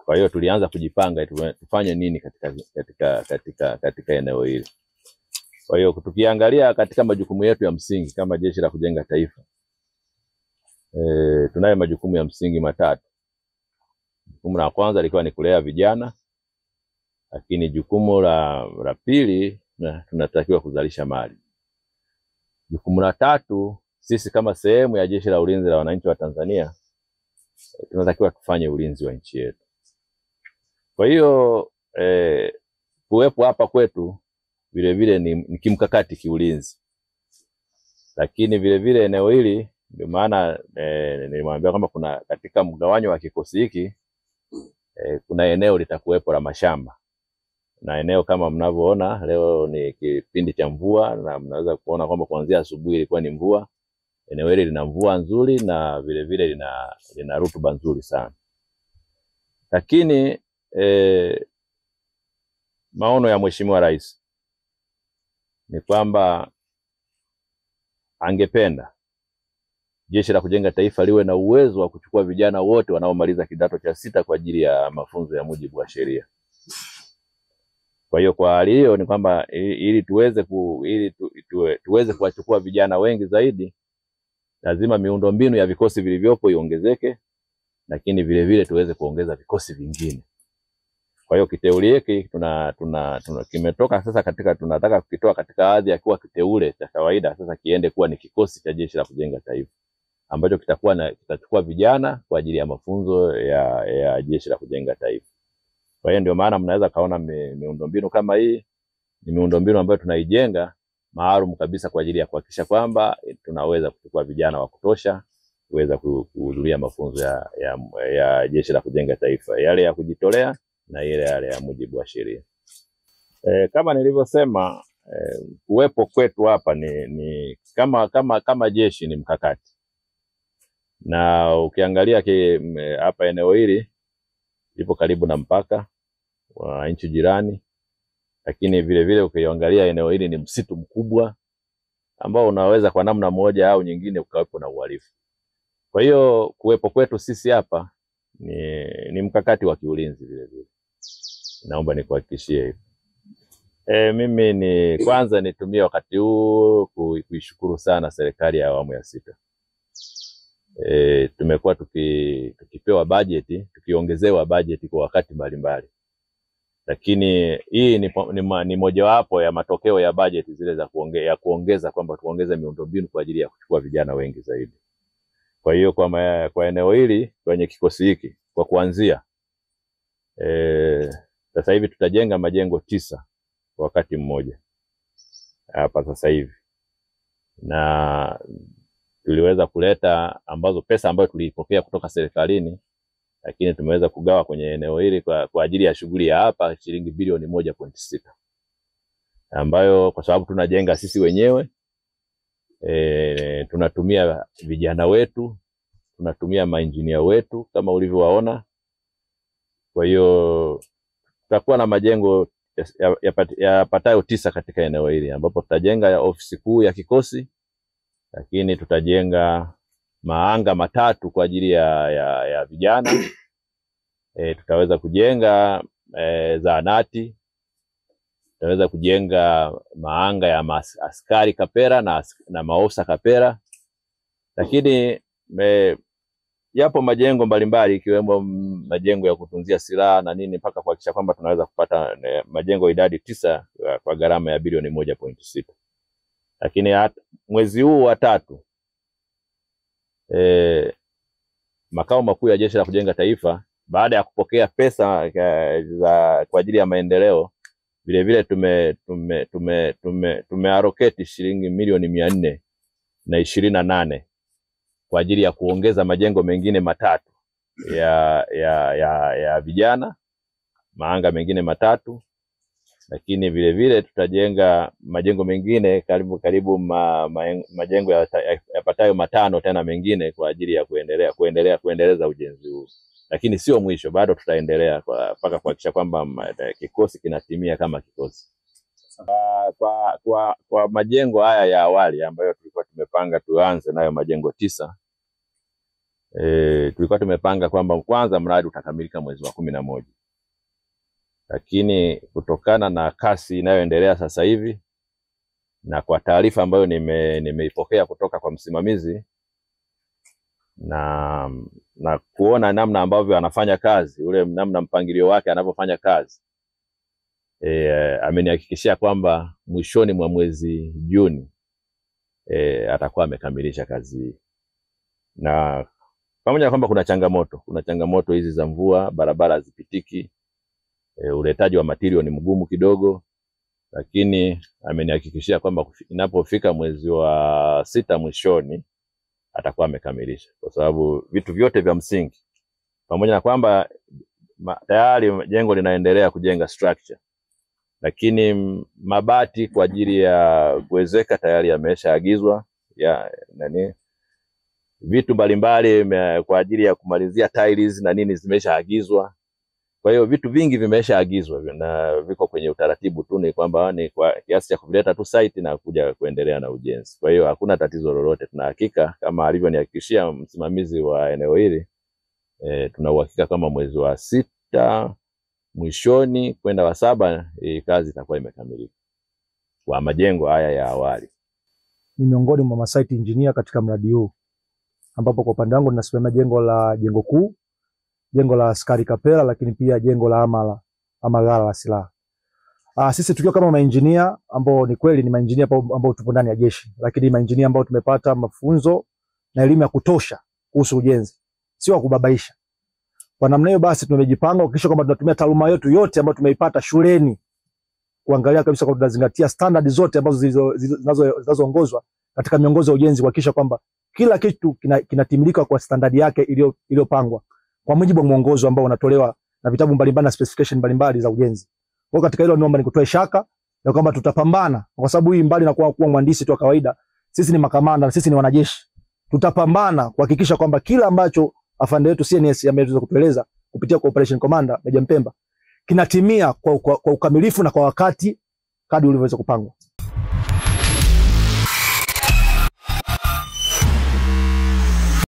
Kwa hiyo tulianza kujipanga tufanye nini katika eneo hili. Kwa hiyo tukiangalia katika majukumu yetu ya msingi kama Jeshi la Kujenga Taifa, tunayo majukumu ya msingi matatu. Jukumu la kwanza lilikuwa ni kulea vijana, lakini jukumu la pili tunatakiwa kuzalisha mali. Jukumu la tatu, sisi kama sehemu ya Jeshi la Ulinzi la Wananchi wa Tanzania tunatakiwa tufanye ulinzi wa nchi yetu. Kwa hiyo kuwepo hapa kwetu vile vile ni kimkakati kiulinzi. Lakini vile vile eneo hili ndio maana nilimwambia kwamba kuna katika mgawanyo wa kikosi hiki kuna eneo litakuwepo la mashamba. Na eneo kama mnavyoona leo ni kipindi cha mvua, na mnaweza kuona kwamba kuanzia asubuhi ilikuwa ni mvua. Eneo hili lina mvua nzuri na vile vile lina rutuba nzuri sana. Lakini maono ya Mheshimiwa Rais ni kwamba angependa Jeshi la Kujenga Taifa liwe na uwezo wa kuchukua vijana wote wanaomaliza kidato cha 6 kwa ajili ya mafunzo ya mujibu wa sheria. Kwa hiyo kwa hali hiyo ni kwamba ili tuweze kuwachukua vijana wengi zaidi, lazima miundombinu ya vikosi vilivyopo iongezeke, lakini vile vile tuweze kuongeza vikosi vingine. Kwa hiyo kiteuli hiki kimetoka sasa tunataka kukitoa katika hadhi ya kuwa kiteule cha kawaida, sasa kiende kuwa ni kikosi cha Jeshi la Kujenga Taifa ambacho kitachukua vijana kwa ajili ya mafunzo ya Jeshi la Kujenga Taifa. Kwa hiyo ndio maana mnaweza kaona miundombinu kama hii ni miundombinu ambayo tunaijenga maalum kabisa kwa ajili ya kuhakikisha kwamba tunaweza kuchukua vijana wa kutosha kuweza kuhudhuria mafunzo ya Jeshi la Kujenga Taifa, yale ya kujitolea na yale ya mujibu wa sheria. Kama nilivyosema, uwepo kwetu hapa ni kama jeshi ni mkakati. Na ukiangalia hapa eneo hili lipo karibu na mpaka wa nchi jirani, lakini vile vile ukiangalia eneo hili ni msitu mkubwa ambao unaweza kwa namna moja au nyingine ukawepo na uhalifu. Kwa hiyo kuwepo kwetu sisi hapa ni mkakati wa kiulinzi vile vile. Naomba nikuhakikishie hivi. Mimi kwanza nitumie wakati huu kuishukuru sana serikali ya awamu ya 6. Tumekuwa tukipewa bajeti, tukiongezewa bajeti kwa wakati mbalimbali. Lakini hii ni mojawapo ya matokeo ya bajeti zile za kuongeza kwamba tuongeze miundombinu kwa ajili ya kuchukua vijana wengi zaidi. Kwa hiyo kwa eneo hili kwenye kikosi hiki kwa kuanzia sasa hivi tutajenga majengo 9 kwa wakati mmoja hapa sasa hivi. Na tuliweza kuleta pesa ambayo tuliipokea kutoka serikalini, lakini tumeweza kugawa kwenye eneo hili kwa ajili ya shughuli ya hapa shilingi bilioni 1.6, ambayo kwa sababu tunajenga sisi wenyewe, tunatumia vijana wetu, tunatumia mainjinia wetu kama ulivyowaona. Kwa hiyo tutakuwa na majengo yapatayo 9 katika eneo hili, ambapo tutajenga ofisi kuu ya kikosi, lakini tutajenga maanga 3 kwa ajili ya vijana. Tutaweza kujenga zahanati, tutaweza kujenga maanga ya askari kapera na maosa kapera. Lakini yapo majengo mbalimbali ikiwemo majengo ya kutunzia silaha na nini, mpaka kuhakikisha kwamba tunaweza kupata majengo idadi 9 kwa gharama ya bilioni 1.6. Lakini mwezi huu wa 3 makao makuu ya Jeshi la Kujenga Taifa baada ya kupokea pesa kwa ajili ya maendeleo, vile vile tumeallocate shilingi milioni 428 kwa ajili ya kuongeza majengo mengine 3 ya vijana, maanga mengine 3. Lakini vile vile tutajenga majengo mengine karibu majengo yapatayo 5 tena mengine kwa ajili ya kuendeleza ujenzi huu. Lakini sio mwisho, bado tutaendelea mpaka kuhakikisha kwamba kikosi kinatimia kama kikosi. Kwa majengo haya ya awali ambayo tulikuwa tumepanga tuanze nayo majengo 9, tulikuwa tumepanga kwamba kwanza mradi utakamilika mwezi wa 11. Lakini kutokana na kasi inayoendelea sasa hivi na kwa taarifa ambayo nimeipokea kutoka kwa msimamizi na kuona namna ambavyo anafanya kazi, ule namna mpangilio wake anavyofanya kazi, amenihakikishia kwamba mwishoni mwa mwezi Juni atakuwa amekamilisha kazi hii. Na pamoja na kwamba kuna changamoto hizi za mvua, barabara hazipitiki, uletaji wa material ni mgumu kidogo, lakini amenihakikishia kwamba inapofika mwezi wa 6 mwishoni atakuwa amekamilisha, kwa sababu vitu vyote vya msingi, pamoja na kwamba tayari jengo linaendelea kujenga structure, lakini mabati kwa ajili ya kuwezeka tayari yameshaagizwa, vitu mbalimbali kwa ajili ya kumalizia tiles na nini zimeshaagizwa. Kwa hiyo vitu vingi vimeshaagizwa na viko kwenye utaratibu tu, ni kwamba ni kwa kiasi cha kuleta tu site na kuja kuendelea na ujenzi. Kwa hiyo hakuna tatizo lolote. Tuna hakika kama alivyonihakikishia msimamizi wa eneo hili, tuna uhakika kama mwezi wa 6 mwishoni kwenda wa 7 kazi itakuwa imekamilika kwa majengo haya ya awali. Ni miongoni mwa site engineer katika mradi huu, ambapo kwa upande wangu ninasimamia jengo kuu, jengo la askari kapela, lakini pia jengo la ghala la silaha. Sisi tukiwa kama maengineer ambao ni kweli ni maengineer ambao tupo ndani ya jeshi, lakini maengineer ambao tumepata mafunzo na elimu ya kutosha kuhusu ujenzi, sio kubabaisha. Kwa namna hiyo basi tumejipanga kuhakikisha kwamba tunatumia taaluma yetu yote ambayo tumeipata shuleni, kuangalia kabisa kwamba tunazingatia standard zote ambazo zinazoongozwa katika miongozo ya ujenzi, kuhakikisha kwamba kila kitu kinatimilika kwa standard yake iliyopangwa kwa mujibu wa mwongozo ambao unatolewa na vitabu mbalimbali na specification mbalimbali za ujenzi. Kwa katika hilo naomba nikutoe shaka ya kwamba tutapambana, kwa sababu hii mbali na kuwa mhandisi tu kawaida, sisi ni makamanda na sisi ni wanajeshi. Tutapambana kuhakikisha kwamba kila ambacho afande wetu CNS ameweza kutueleza kupitia kwa Operation Commander Meja Mpemba kinatimia kwa ukamilifu na kwa wakati kadri ulivyoweza kupangwa.